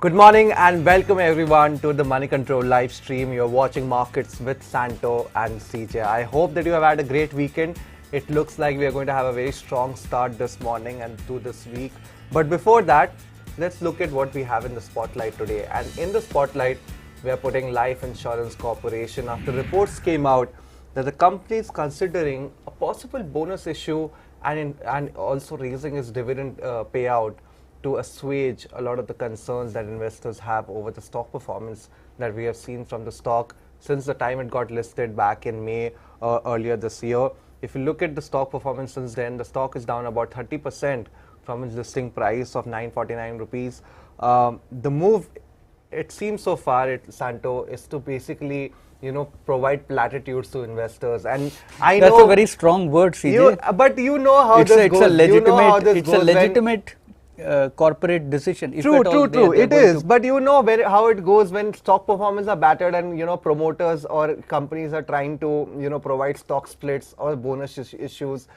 Good morning and welcome everyone to the Moneycontrol live stream. You're watching Markets with Santo and CJ. I hope that you have had a great weekend. It looks like we are going to have a very strong start this morning and through this week. But before that, let's look at what we have in the spotlight today. And in the spotlight, we are putting Life Insurance Corporation after reports came out that the company is considering a possible bonus issue and also raising its dividend payout to assuage a lot of the concerns that investors have over the stock performance that we have seen from the stock since the time it got listed back in May earlier this year. If you look at the stock performance since then, the stock is down about 30% from its listing price of 949 rupees. The move, it seems so far, Santo, is to basically provide platitudes to investors, and I that's know a very strong word, CJ. but you know how this goes. It's a legitimate corporate decision. True. It is, but you know how it goes when stock performance are battered, and promoters or companies are trying to provide stock splits or bonus issues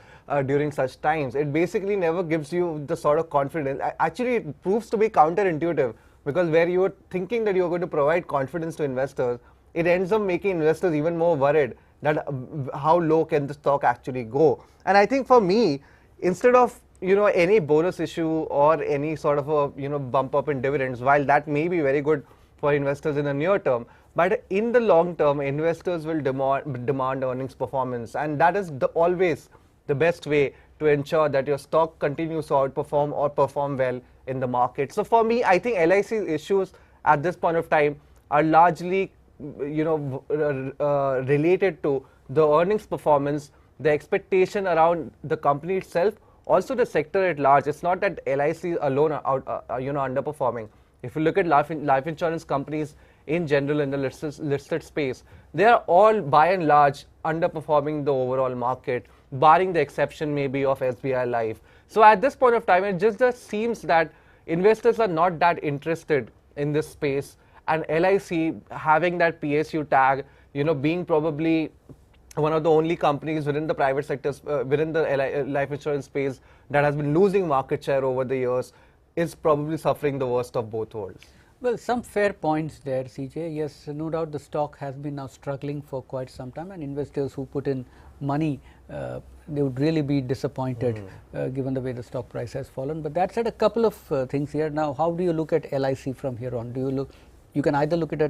during such times. It basically never gives you the sort of confidence. Actually, it proves to be counterintuitive, because where you were thinking that you were going to provide confidence to investors, it ends up making investors even more worried that how low can the stock actually go. And I think for me, instead of any bonus issue or any sort of a bump up in dividends, while that may be very good for investors in the near term, but in the long term, investors will demand earnings performance, and that is always the best way to ensure that your stock continues to outperform or perform well in the market. So for me, I think LIC's issues at this point of time are largely related to the earnings performance, the expectation around the company itself, also the sector at large. It's not that LIC alone are underperforming. If you look at life insurance companies in general in the listed space, they are all by and large underperforming the overall market, barring the exception maybe of SBI Life. So at this point of time, it just seems that investors are not that interested in this space, and LIC having that PSU tag, being probably one of the only companies within the private sectors, within the life insurance space that has been losing market share over the years, is probably suffering the worst of both worlds. Well, some fair points there, CJ. Yes, no doubt the stock has been now struggling for quite some time, and investors who put in money, they would really be disappointed given the way the stock price has fallen. But that said, a couple of things here. Now, how do you look at LIC from here on? You can either look at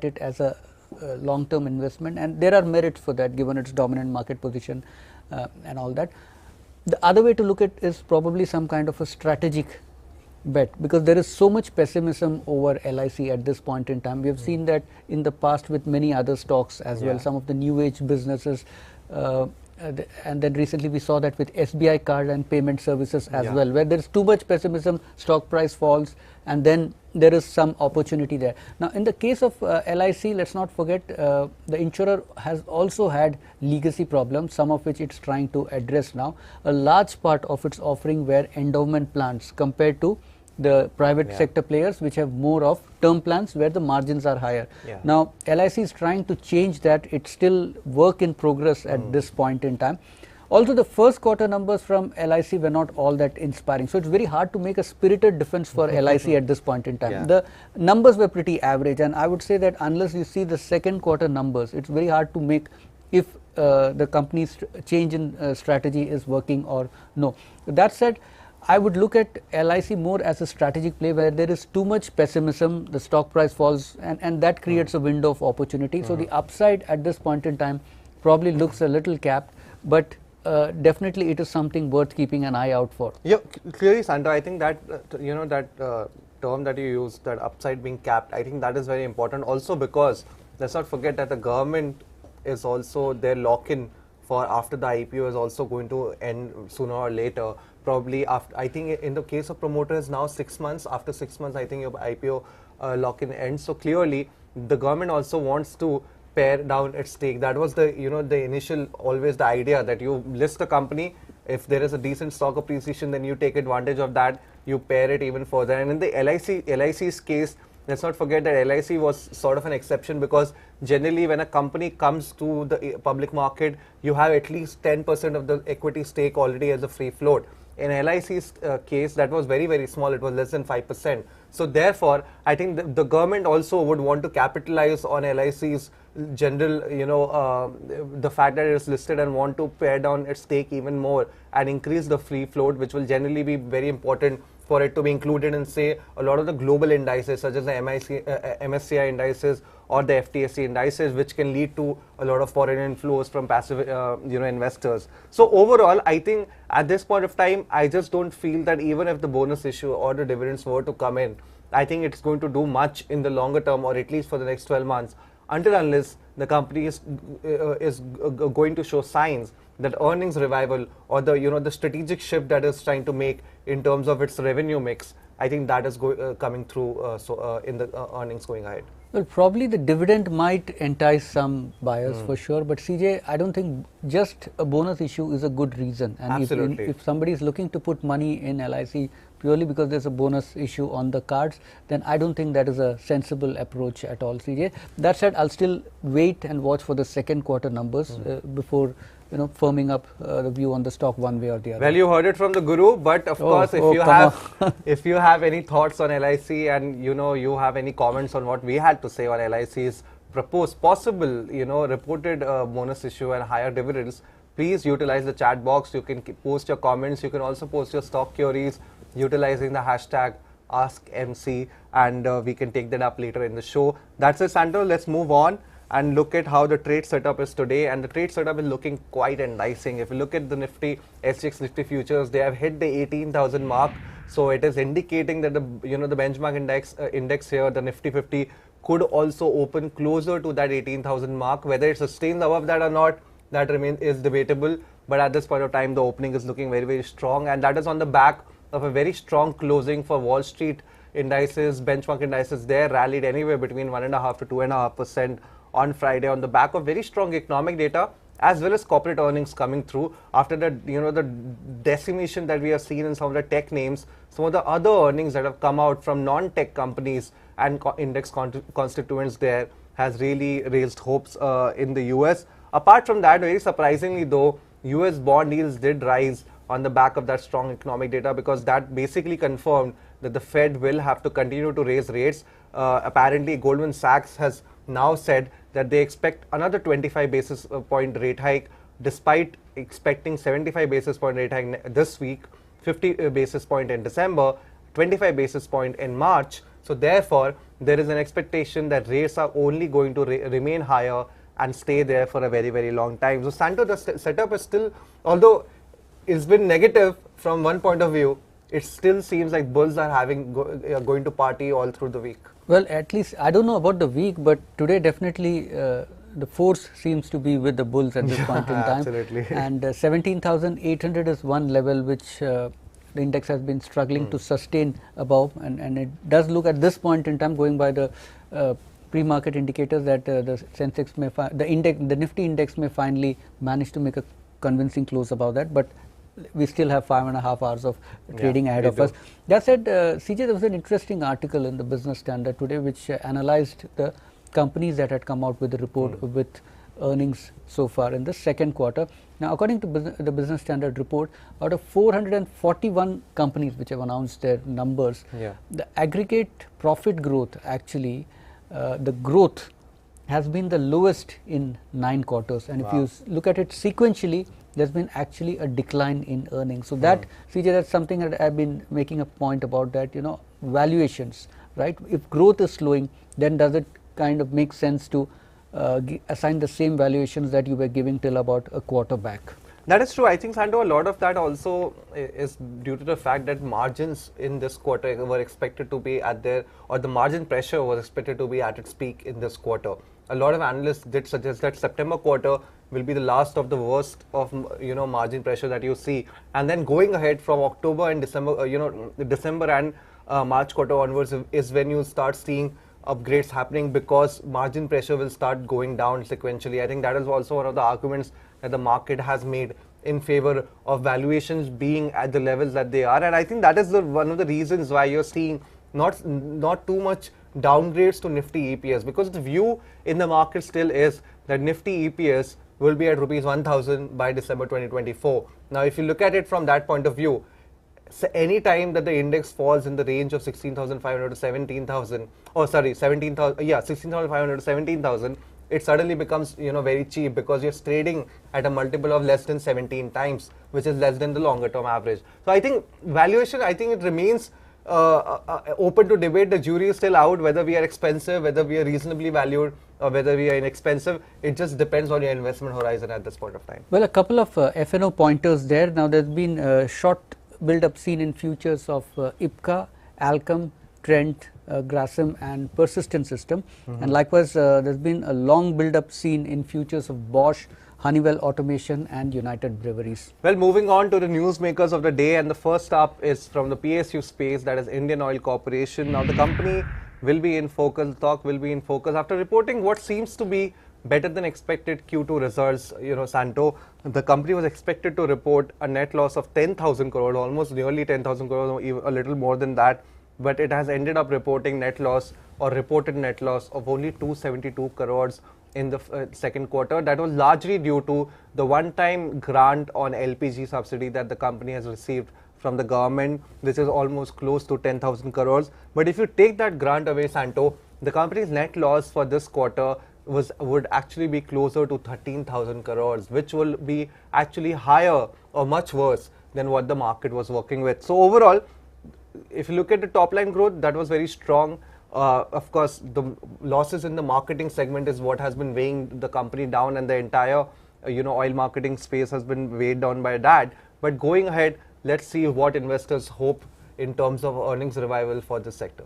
it as a long-term investment, and there are merits for that given its dominant market position and all that. The other way to look at it is probably some kind of a strategic bet, because there is so much pessimism over LIC at this point in time. We have seen that in the past with many other stocks as well, some of the new age businesses, and then recently we saw that with SBI card and payment services as well, where there is too much pessimism, stock price falls, and then there is some opportunity there. Now, in the case of LIC, let's not forget the insurer has also had legacy problems, some of which it's trying to address now. A large part of its offering were endowment plans compared to the private sector players, which have more of term plans where the margins are higher. Now, LIC is trying to change that. It's still work in progress at this point in time. Also, the first quarter numbers from LIC were not all that inspiring. So, it's very hard to make a spirited defense for LIC at this point in time. The numbers were pretty average, and I would say that unless you see the second quarter numbers, it's very hard to make if the company's change in strategy is working or no. That said, I would look at LIC more as a strategic play where there is too much pessimism, the stock price falls, and that creates a window of opportunity. So, the upside at this point in time probably looks a little capped, but definitely it is something worth keeping an eye out for. Yeah, clearly, Santa, I think that that term that you used, that upside being capped, I think that is very important. Also because let's not forget that the government is also their lock-in for after the IPO is also going to end sooner or later. Probably after, I think in the case of promoters now 6 months. After 6 months, I think your IPO lock-in ends. So clearly, the government also wants to pare down its stake. That was the the initial always the idea that you list a company. If there is a decent stock appreciation, then you take advantage of that. You pare it even further. And in the LIC's case, let's not forget that LIC was sort of an exception, because generally when a company comes to the public market, you have at least 10% of the equity stake already as a free float. In LIC's case, that was very, very small. It was less than 5%. So therefore, I think the government also would want to capitalize on LIC's general, the fact that it is listed and want to pare down its stake even more and increase the free float, which will generally be very important for it to be included in, say, a lot of the global indices such as the MSCI indices or the FTSE indices, which can lead to a lot of foreign inflows from passive, investors. So overall, I think at this point of time, I just don't feel that even if the bonus issue or the dividends were to come in, I think it's going to do much in the longer term, or at least for the next 12 months, until unless the company is going to show signs that earnings revival or the strategic shift that is trying to make in terms of its revenue mix. I think that is coming through in the earnings going ahead. Well, probably the dividend might entice some buyers for sure, but CJ, I don't think just a bonus issue is a good reason. And Absolutely. if somebody is looking to put money in LIC purely because there's a bonus issue on the cards, then I don't think that is a sensible approach at all, CJ. That said, I'll still wait and watch for the second quarter numbers before firming up the view on the stock one way or the other. Well, you heard it from the guru, but of course, if you have any thoughts on LIC and you have any comments on what we had to say on LIC's proposed possible reported bonus issue and higher dividends, please utilize the chat box. You can post your comments. You can also post your stock queries utilizing the hashtag AskMC, and we can take that up later in the show. That's it, Santo. Let's move on and look at how the trade setup is today, and the trade setup is looking quite enticing. If you look at the Nifty, SGX Nifty futures, they have hit the 18,000 mark, so it is indicating that the benchmark index here, the Nifty 50, could also open closer to that 18,000 mark. Whether it sustains above that or not, that is debatable, but at this point of time, the opening is looking very, very strong, and that is on the back of a very strong closing for Wall Street indices. Benchmark indices there rallied anywhere between 1.5% to 2.5% on Friday on the back of very strong economic data as well as corporate earnings coming through. After that, the decimation that we have seen in some of the tech names, some of the other earnings that have come out from non-tech companies and index constituents there has really raised hopes in the US. Apart from that, very surprisingly though, US bond yields did rise on the back of that strong economic data, because that basically confirmed that the Fed will have to continue to raise rates. Apparently, Goldman Sachs has now said that they expect another 25 basis point rate hike, despite expecting 75 basis point rate hike this week, 50 basis point in December, 25 basis point in March. So therefore, there is an expectation that rates are only going to remain higher and stay there for a very, very long time. So Santo, the setup is still, although it's been negative from one point of view, it still seems like bulls are going to party all through the week. Well, at least I don't know about the week, but today definitely the force seems to be with the bulls at this point in time. Absolutely. And 17,800 is one level which the index has been struggling to sustain above, and it does look at this point in time, going by the pre-market indicators, that the Sensex may the Nifty index may finally manage to make a convincing close above that, but we still have 5.5 hours of trading ahead of us. That said, CJ, there was an interesting article in the Business Standard today which analyzed the companies that had come out with the report with earnings so far in the second quarter. Now, according to the Business Standard report, out of 441 companies which have announced their numbers, the aggregate profit growth, actually, the growth has been the lowest in 9 quarters. And if you look at it sequentially, there's been actually a decline in earnings. So that, CJ, that's something that I've been making a point about, that, valuations, right? If growth is slowing, then does it kind of make sense to assign the same valuations that you were giving till about a quarter back? That is true. I think, Santo, a lot of that also is due to the fact that margins in this quarter were expected to be at the margin pressure was expected to be at its peak in this quarter. A lot of analysts did suggest that September quarter will be the last of the worst of margin pressure that you see, and then going ahead from October and December, December and March quarter onwards is when you start seeing upgrades happening, because margin pressure will start going down sequentially. I think that is also one of the arguments that the market has made in favor of valuations being at the levels that they are, and I think that is one of the reasons why you're seeing not too much downgrades to Nifty EPS, because the view in the market still is that Nifty EPS will be at rupees 1,000 by December 2024. Now, if you look at it from that point of view, So any time that the index falls in the range of 16,500 to 17,000, oh sorry, 17,000, yeah, 16,500 to 17,000, it suddenly becomes, very cheap because you're trading at a multiple of less than 17 times, which is less than the longer term average. So I think valuation, I think it remains open to debate. The jury is still out whether we are expensive, whether we are reasonably valued, or whether we are inexpensive. It just depends on your investment horizon at this point of time. Well, a couple of F&O pointers there. Now, there's been a short build-up seen in futures of IPCA, Alchem, Trent, Grasim and Persistent System, and likewise there's been a long build-up seen in futures of Bosch, Honeywell Automation and United Breweries. Well, moving on to the newsmakers of the day, and the first up is from the PSU space, that is Indian Oil Corporation. Now the company will be in focus, stock will be in focus after reporting what seems to be better than expected Q2 results. Santo, the company was expected to report a net loss of 10,000 crore, almost nearly 10,000 crore, or even a little more than that, but it has ended up reporting net loss or reported net loss of only 272 crores in the second quarter. That was largely due to the one-time grant on LPG subsidy that the company has received from the government, which is almost close to 10,000 crores. But if you take that grant away, Santo, the company's net loss for this quarter would actually be closer to 13,000 crores, which will be actually higher or much worse than what the market was working with. So overall, if you look at the top line growth, that was very strong. Of course, the losses in the marketing segment is what has been weighing the company down, and the entire oil marketing space has been weighed down by that. But going ahead, let's see what investors hope in terms of earnings revival for this sector.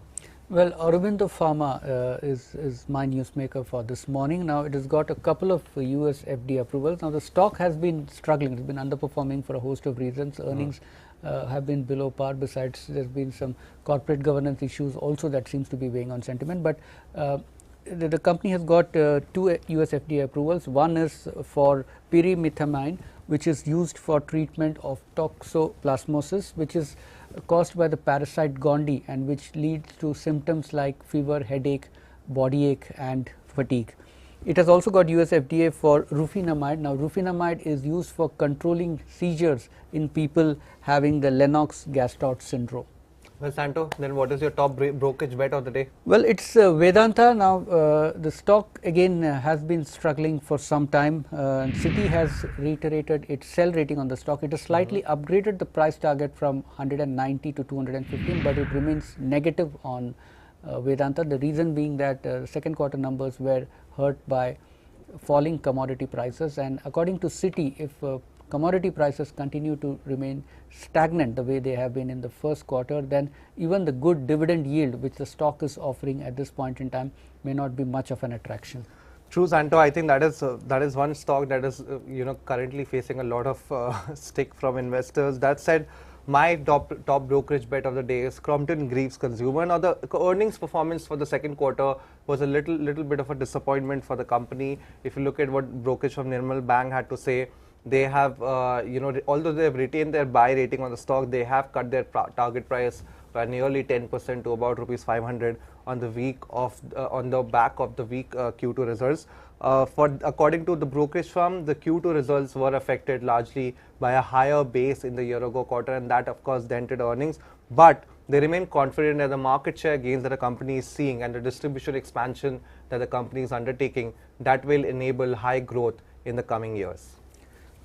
Well, Aurobindo Pharma is my newsmaker for this morning. Now it has got a couple of US FDA approvals. Now the stock has been struggling, it's been underperforming for a host of reasons. Earnings have been below par. Besides, there's been some corporate governance issues also that seems to be weighing on sentiment. But the company has got two US FDA approvals. One is for pyrimethamine, which is used for treatment of toxoplasmosis, which is caused by the parasite Gondii and which leads to symptoms like fever, headache, body ache and fatigue. It has also got US FDA for rufinamide. Now rufinamide is used for controlling seizures in people having the Lennox-Gastaut syndrome. Well, Santo, then what is your top brokerage bet of the day? Well, it's Vedanta. Now the stock again has been struggling for some time. Citi has reiterated its sell rating on the stock. It has slightly upgraded the price target from 190 to 215, but it remains negative on Vedanta. The reason being that second quarter numbers were hurt by falling commodity prices, and according to Citi, if commodity prices continue to remain stagnant the way they have been in the first quarter, then even the good dividend yield which the stock is offering at this point in time may not be much of an attraction. True, Santo. I think that is one stock that is currently facing a lot of stick from investors. That said, my top brokerage bet of the day is Crompton Greaves Consumer. Now the earnings performance for the second quarter was a little bit of a disappointment for the company. If you look at what brokerage from Nirmal Bang had to say, they have although they have retained their buy rating on the stock, they have cut their target price by nearly 10% to about rupees 500 on the back of the weak Q2 results. According to the brokerage firm, the Q2 results were affected largely by a higher base in the year ago quarter, and that of course dented earnings. But they remain confident that the market share gains that the company is seeing and the distribution expansion that the company is undertaking, that will enable high growth in the coming years.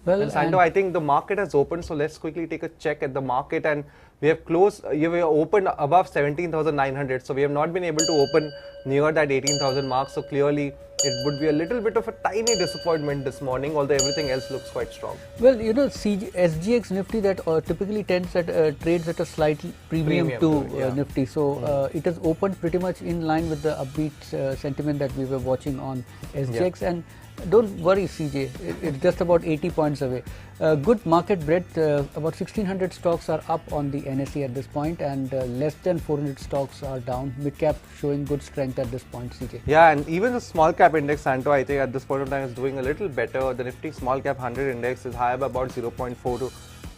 Well, and Santo, I think the market has opened, so let's quickly take a check at the market, and we have closed, we have opened above 17,900, so we have not been able to open near that 18,000 mark, so clearly it would be a little bit of a tiny disappointment this morning, although everything else looks quite strong. Well, SGX Nifty that typically trades at a slight premium to Nifty, so it has opened pretty much in line with the upbeat sentiment that we were watching on SGX, and don't worry CJ, it's just about 80 points away. Good market breadth, about 1600 stocks are up on the NSE at this point, and less than 400 stocks are down. Mid cap showing good strength at this point, CJ. Yeah, and even the small cap index, Santo, I think at this point of time is doing a little better. The Nifty small cap 100 index is higher by about 0.4 to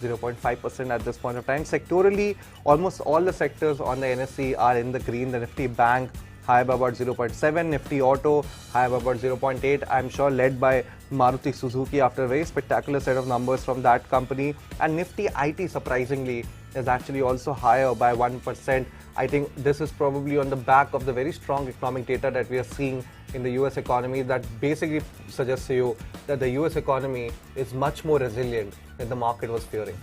0.5% at this point of time. Sectorally, almost all the sectors on the NSE are in the green. The Nifty Bank high by about 0.7, Nifty Auto high by about 0.8, I'm sure led by Maruti Suzuki after a very spectacular set of numbers from that company, and Nifty IT surprisingly is actually also higher by 1%. I think this is probably on the back of the very strong economic data that we are seeing in the US economy that basically suggests to you that the US economy is much more resilient than the market was fearing.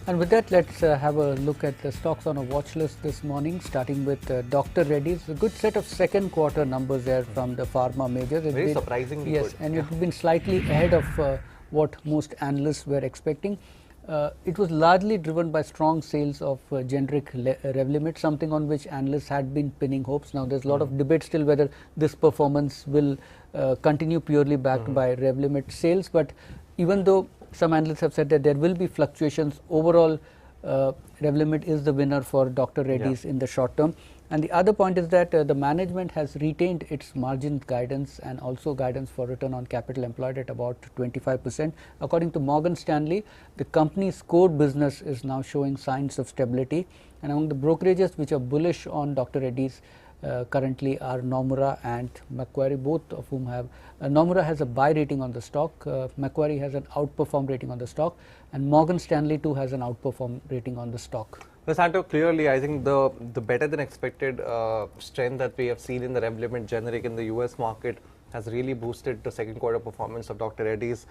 And with that, let's have a look at the stocks on a watch list this morning, starting with Dr. Reddy's. A good set of second quarter numbers there from the pharma majors. Very surprisingly good. Yes, and it has been slightly ahead of what most analysts were expecting. It was largely driven by strong sales of generic Revlimid, something on which analysts had been pinning hopes. Now, there's a lot of debate still whether this performance will continue purely backed by Revlimid sales. But even though some analysts have said that there will be fluctuations, overall Revlimid is the winner for Dr. Reddy's in the short term. And the other point is that the management has retained its margin guidance and also guidance for return on capital employed at about 25%. According to Morgan Stanley, the company's core business is now showing signs of stability. And among the brokerages which are bullish on Dr. Reddy's currently are Nomura and Macquarie, both of whom have Nomura has a buy rating on the stock, Macquarie has an outperform rating on the stock, and Morgan Stanley too has an outperform rating on the stock. Well, Santo, clearly I think the better than expected strength that we have seen in the Revlimid generic in the US market has really boosted the second quarter performance of Dr. Reddy's.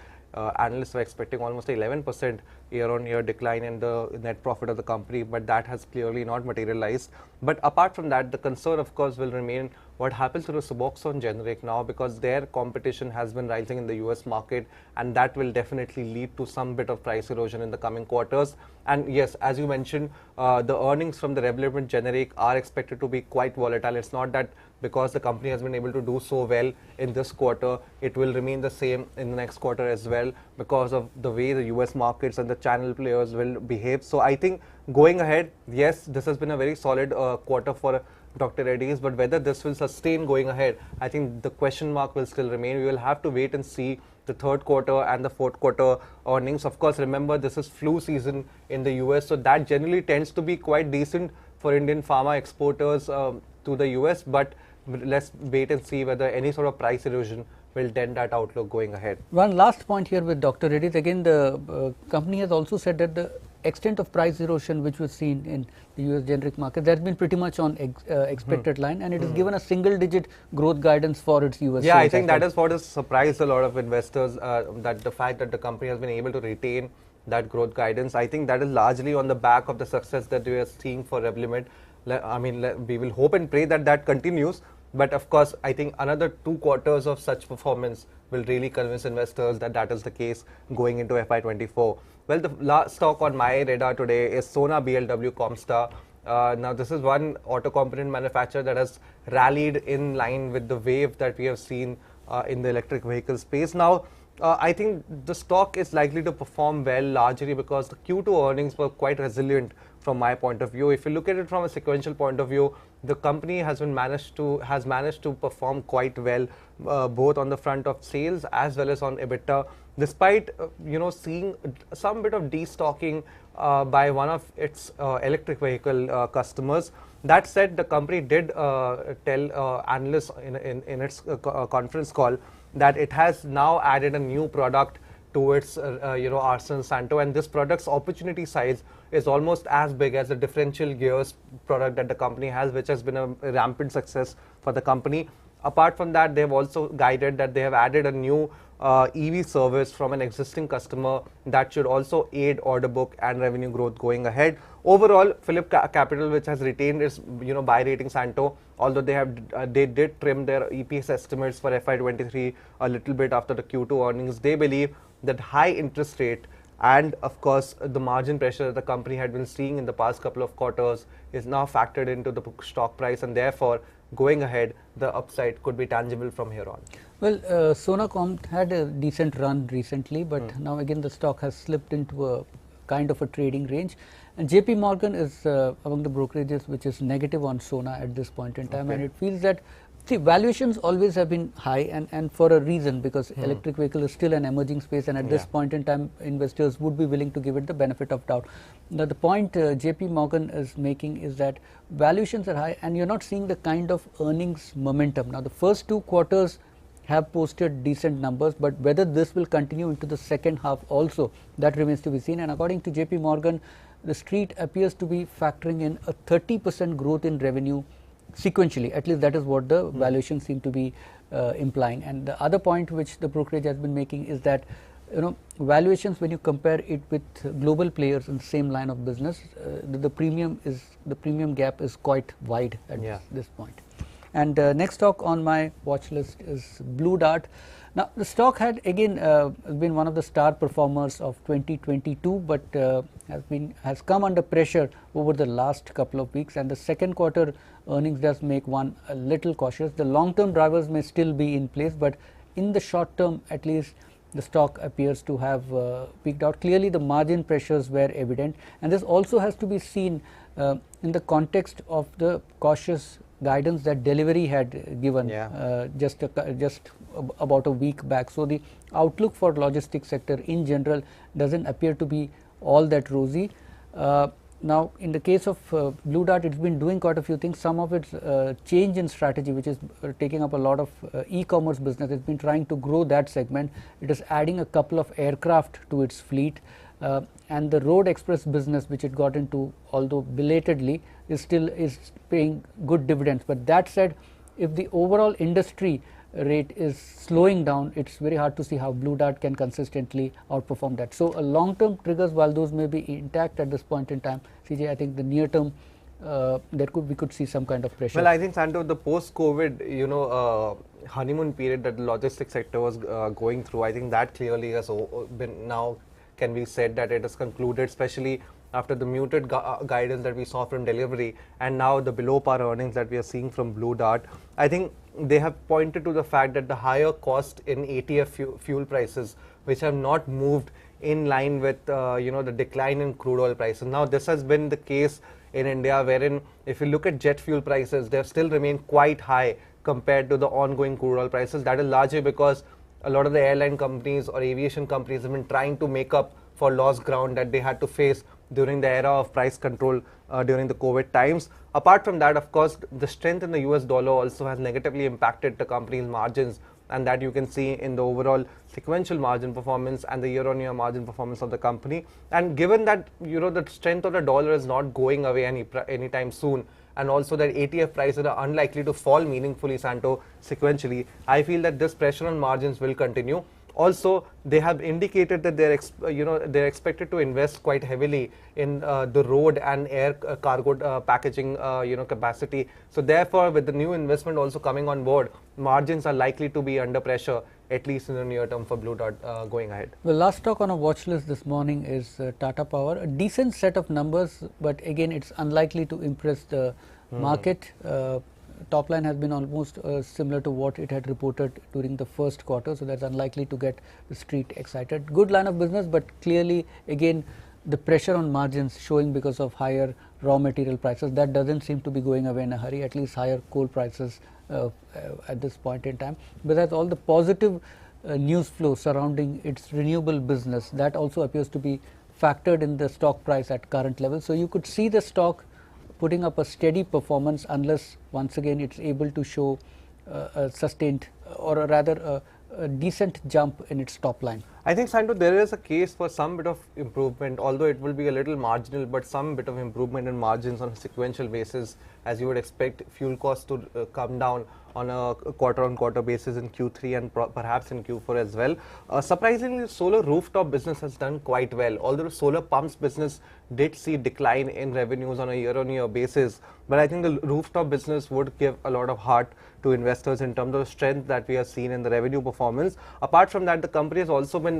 Analysts were expecting almost 11% year-on-year decline in the net profit of the company, but that has clearly not materialized. But apart from that, the concern of course will remain what happens to the Suboxone generic now, because their competition has been rising in the US market, and that will definitely lead to some bit of price erosion in the coming quarters. And yes, as you mentioned, the earnings from the Revlimid generic are expected to be quite volatile. It's not that because the company has been able to do so well in this quarter, it will remain the same in the next quarter as well, because of the way the US markets and the channel players will behave. So I think going ahead, yes, this has been a very solid quarter for Dr. Reddy's, but whether this will sustain going ahead, I think the question mark will still remain. We will have to wait and see the third quarter and the fourth quarter earnings. Of course, remember this is flu season in the US, so that generally tends to be quite decent for Indian pharma exporters to the US, but let's wait and see whether any sort of price erosion will dent that outlook going ahead. One last point here with Dr. Reddy's. Again, the company has also said that the extent of price erosion which was seen in the US generic market, that has been pretty much on expected line, and it has given a single digit growth guidance for its US Yeah, I think that is what has surprised a lot of investors, that the fact that the company has been able to retain that growth guidance. I think that is largely on the back of the success that we are seeing for Revlimid. I mean, we will hope and pray that that continues. But of course, I think another 2 quarters of such performance will really convince investors that that is the case going into FY24. Well, the last stock on my radar today is Sona BLW Comstar. Now, this is one auto component manufacturer that has rallied in line with the wave that we have seen in the electric vehicle space. Now, I think the stock is likely to perform well largely because the Q2 earnings were quite resilient from my point of view. If you look at it from a sequential point of view, the company has managed to perform quite well, both on the front of sales as well as on EBITDA, despite seeing some bit of destocking by one of its electric vehicle customers. That said, the company did tell analysts in its conference call that it has now added a new product to its arsenal, Santo, and this product's opportunity size is almost as big as the differential gears product that the company has, which has been a rampant success for the company. Apart from that, they have also guided that they have added a new EV service from an existing customer that should also aid order book and revenue growth going ahead. Overall, Phillip Capital, which has retained its buy rating, Santo, although they did trim their EPS estimates for FY23 a little bit after the Q2 earnings. They believe that high interest rate and of course the margin pressure that the company had been seeing in the past couple of quarters is now factored into the stock price, and therefore going ahead the upside could be tangible from here on. Well, Sona Com had a decent run recently, but now again the stock has slipped into a kind of a trading range, and JP Morgan is among the brokerages which is negative on Sona at this point in time, and it feels that valuations always have been high, and for a reason, because electric vehicle is still an emerging space, and at this point in time investors would be willing to give it the benefit of doubt. Now, the point JP Morgan is making is that valuations are high and you're not seeing the kind of earnings momentum. Now, the first 2 quarters have posted decent numbers, but whether this will continue into the second half also, that remains to be seen. And according to JP Morgan, the street appears to be factoring in a 30% growth in revenue sequentially. At least that is what the valuation seem to be implying. And the other point which the brokerage has been making is that, valuations, when you compare it with global players in the same line of business, the premium gap is quite wide at this point. And next stock on my watch list is Blue Dart. Now, the stock had again been one of the star performers of 2022, but has come under pressure over the last couple of weeks, and the second quarter earnings does make one a little cautious. The long term drivers may still be in place, but in the short term at least, the stock appears to have peaked out. Clearly the margin pressures were evident, and this also has to be seen in the context of the cautious guidance that Delivery had given just about a week back. So the outlook for logistics sector in general doesn't appear to be all that rosy. Now, in the case of Blue Dart, it's been doing quite a few things. Some of its change in strategy, which is taking up a lot of e-commerce business, it's been trying to grow that segment. It is adding a couple of aircraft to its fleet, and the road express business, which it got into, although belatedly, is paying good dividends. But that said, if the overall industry rate is slowing down, it's very hard to see how Blue Dart can consistently outperform that. So a long term triggers, while those may be intact at this point in time, CJ, I think the near term we could see some kind of pressure. Well, I think, Santo, the post-COVID, honeymoon period that the logistics sector was going through, I think that clearly has been now can be said that it has concluded, especially after the muted guidance that we saw from Delivery, and now the below par earnings that we are seeing from Blue Dart. I think they have pointed to the fact that the higher cost in ATF fuel prices, which have not moved in line with the decline in crude oil prices. Now, this has been the case in India, wherein if you look at jet fuel prices, they have still remained quite high compared to the ongoing crude oil prices. That is largely because a lot of the airline companies or aviation companies have been trying to make up for lost ground that they had to face during the era of price control during the COVID times. Apart from that, of course, the strength in the US dollar also has negatively impacted the company's margins, and that you can see in the overall sequential margin performance and the year-on-year margin performance of the company. And given that the strength of the dollar is not going away anytime soon, and also that ATF prices are unlikely to fall meaningfully, Santo, sequentially, I feel that this pressure on margins will continue. Also, they have indicated that they're expected to invest quite heavily in the road and air cargo packaging capacity. So therefore, with the new investment also coming on board, margins are likely to be under pressure, at least in the near term, for Blue Dart going ahead. The last stock on our watch list this morning is Tata Power. A decent set of numbers, but again, it's unlikely to impress the market. Top line has been almost similar to what it had reported during the first quarter, so that's unlikely to get the street excited. Good line of business, but clearly again the pressure on margins showing because of higher raw material prices. That doesn't seem to be going away in a hurry, at least higher coal prices at this point in time. But that's all the positive news flow surrounding its renewable business, that also appears to be factored in the stock price at current level. So you could see the stock putting up a steady performance unless once again it's able to show a sustained, or rather a decent jump in its top line. I think, Santo, there is a case for some bit of improvement, although it will be a little marginal, but some bit of improvement in margins on a sequential basis, as you would expect fuel costs to come down on a quarter-on-quarter basis in Q3 and perhaps in Q4 as well. Surprisingly, the solar rooftop business has done quite well, although the solar pumps business did see decline in revenues on a year-on-year basis. But I think the rooftop business would give a lot of heart to investors in terms of the strength that we have seen in the revenue performance. Apart from that, the company has also been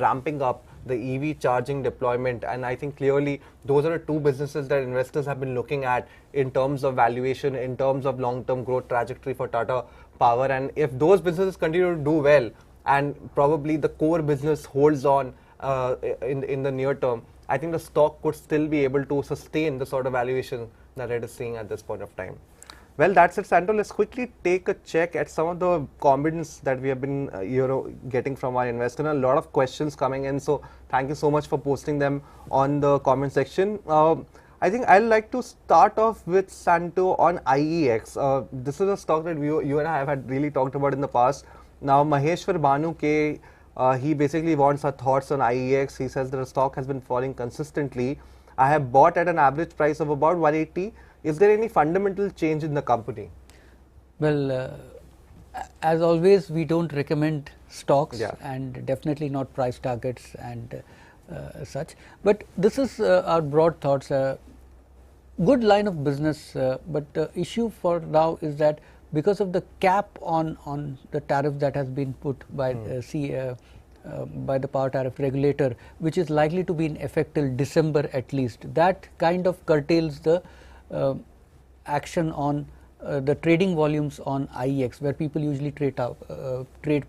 ramping up the EV charging deployment, and I think clearly those are the two businesses that investors have been looking at in terms of valuation, in terms of long-term growth trajectory for Tata Power. And if those businesses continue to do well and probably the core business holds on in the near term, I think the stock could still be able to sustain the sort of valuation that it is seeing at this point of time. Well, that's it, Santo. Let's quickly take a check at some of the comments that we have been getting from our investors. A lot of questions coming in, so thank you so much for posting them on the comment section. I think I'd like to start off with, Santo, on IEX. This is a stock that you and I have had really talked about in the past. Now, Maheshwar Banu K, he basically wants our thoughts on IEX. He says that the stock has been falling consistently. I have bought at an average price of about 180. Is there any fundamental change in the company? Well, as always, we don't recommend stocks and definitely not price targets and such. But this is our broad thoughts. Good line of business, but the issue for now is that because of the cap on the tariff that has been put by by the power tariff regulator, which is likely to be in effect till December at least, that kind of curtails the action on the trading volumes on IEX, where people usually trade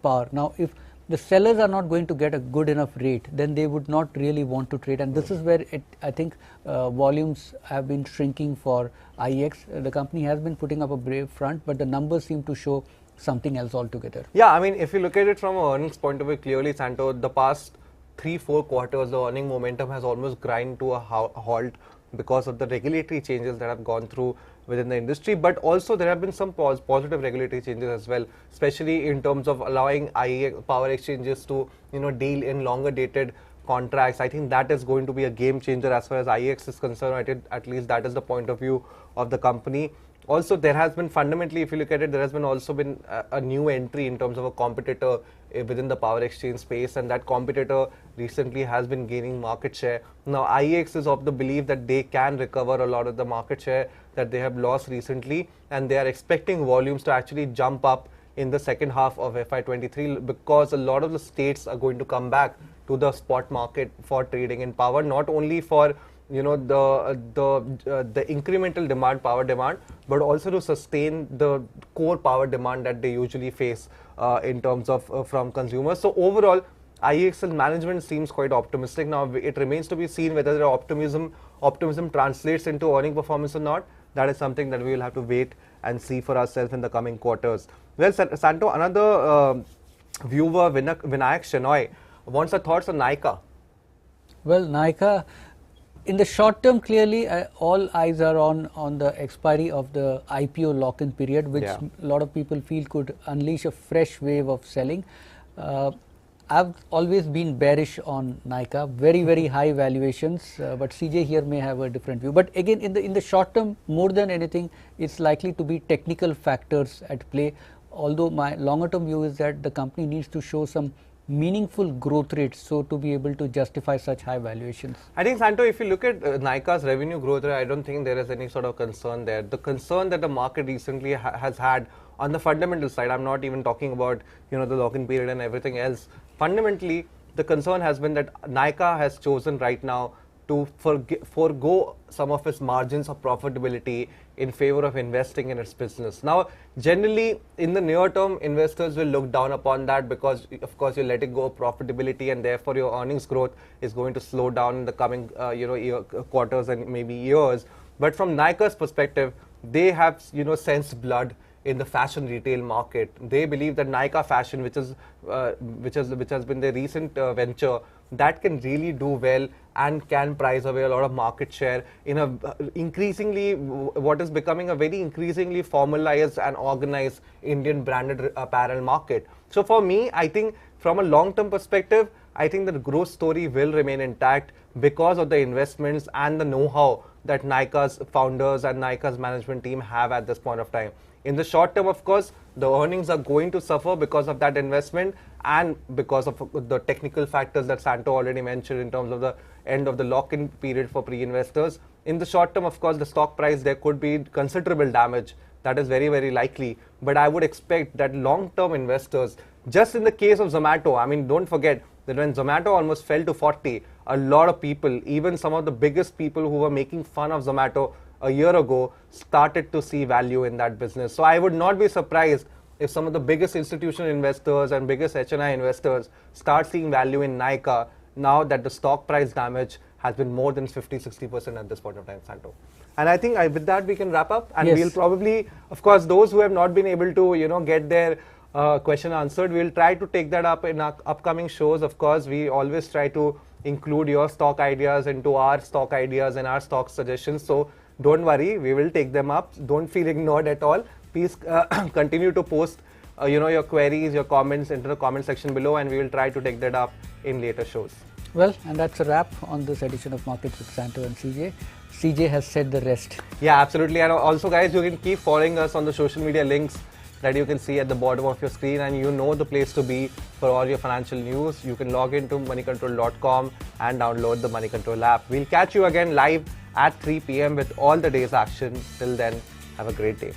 power. Now, if the sellers are not going to get a good enough rate, then they would not really want to trade, and this is where I think volumes have been shrinking for IEX. The company has been putting up a brave front, but the numbers seem to show something else altogether. Yeah, I mean, if you look at it from an earnings point of view, clearly, Santo, the past 3-4 quarters, the earning momentum has almost grind to a halt because of the regulatory changes that have gone through within the industry, but also there have been some positive regulatory changes as well, especially in terms of allowing power exchanges to deal in longer dated contracts. I think that is going to be a game changer as far as IEX is concerned. At least that is the point of view of the company. Also, there has been fundamentally, if you look at it, there has been also been a new entry in terms of a competitor within the power exchange space, and that competitor recently has been gaining market share. Now, IEX is of the belief that they can recover a lot of the market share that they have lost recently, and they are expecting volumes to actually jump up in the second half of FY23 because a lot of the states are going to come back to the spot market for trading in power, not only for the incremental demand, power demand, but also to sustain the core power demand that they usually face in terms of from consumers. So overall, IEXL management seems quite optimistic. Now it remains to be seen whether the optimism translates into earning performance or not. That is something that we will have to wait and see for ourselves in the coming quarters. Well, Santo, another viewer, Vinayak Shenoy, wants our thoughts on Nykaa. Well, Nykaa, in the short term, clearly all eyes are on the expiry of the IPO lock-in period, which a lot of people feel could unleash a fresh wave of selling. I've always been bearish on Nykaa, very high valuations, but CJ here may have a different view. But again, in the short term, more than anything, it's likely to be technical factors at play. Although my longer term view is that the company needs to show some meaningful growth rates so to be able to justify such high valuations. I think, Santo, if you look at Nykaa's revenue growth rate, I don't think there is any sort of concern there. The concern that the market recently has had on the fundamental side, I'm not even talking about the lock-in period and everything else. Fundamentally, the concern has been that Nykaa has chosen right now to forego some of its margins of profitability in favor of investing in its business. Now, generally, in the near term, investors will look down upon that because, of course, you're letting go of profitability and therefore your earnings growth is going to slow down in the coming quarters and maybe years. But from Nykaa's perspective, they have sensed blood in the fashion retail market. They believe that Nykaa Fashion, which has been their recent venture, that can really do well and can prize away a lot of market share in a what is becoming a very increasingly formalized and organized Indian branded apparel market. So for me, I think from a long-term perspective, I think the growth story will remain intact because of the investments and the know-how that Nykaa's founders and Nykaa's management team have at this point of time. In the short term, of course, the earnings are going to suffer because of that investment and because of the technical factors that Santo already mentioned in terms of the end of the lock-in period for pre-investors. In the short term, of course, the stock price, there could be considerable damage. That is very likely. But I would expect that long-term investors, just in the case of Zomato, I mean, don't forget that when Zomato almost fell to 40, a lot of people, even some of the biggest people who were making fun of Zomato a year ago, started to see value in that business. So I would not be surprised if some of the biggest institutional investors and biggest HNI investors start seeing value in Nykaa now that the stock price damage has been more than 50-60% at this point of time, Santo. And I think with that we can wrap up, and we'll probably, of course, those who have not been able to get their question answered, we'll try to take that up in our upcoming shows. Of course, we always try to include your stock ideas into our stock ideas and our stock suggestions. So don't worry, we will take them up. Don't feel ignored at all. Please continue to post your queries, your comments into the comment section below, and we will try to take that up in later shows. Well, and that's a wrap on this edition of Markets with Santo and CJ. CJ has said the rest. Yeah, absolutely. And also, guys, you can keep following us on the social media links that you can see at the bottom of your screen, and you know the place to be for all your financial news. You can log into moneycontrol.com and download the Moneycontrol app. We'll catch you again live at 3 p.m. with all the day's action. Till then, have a great day.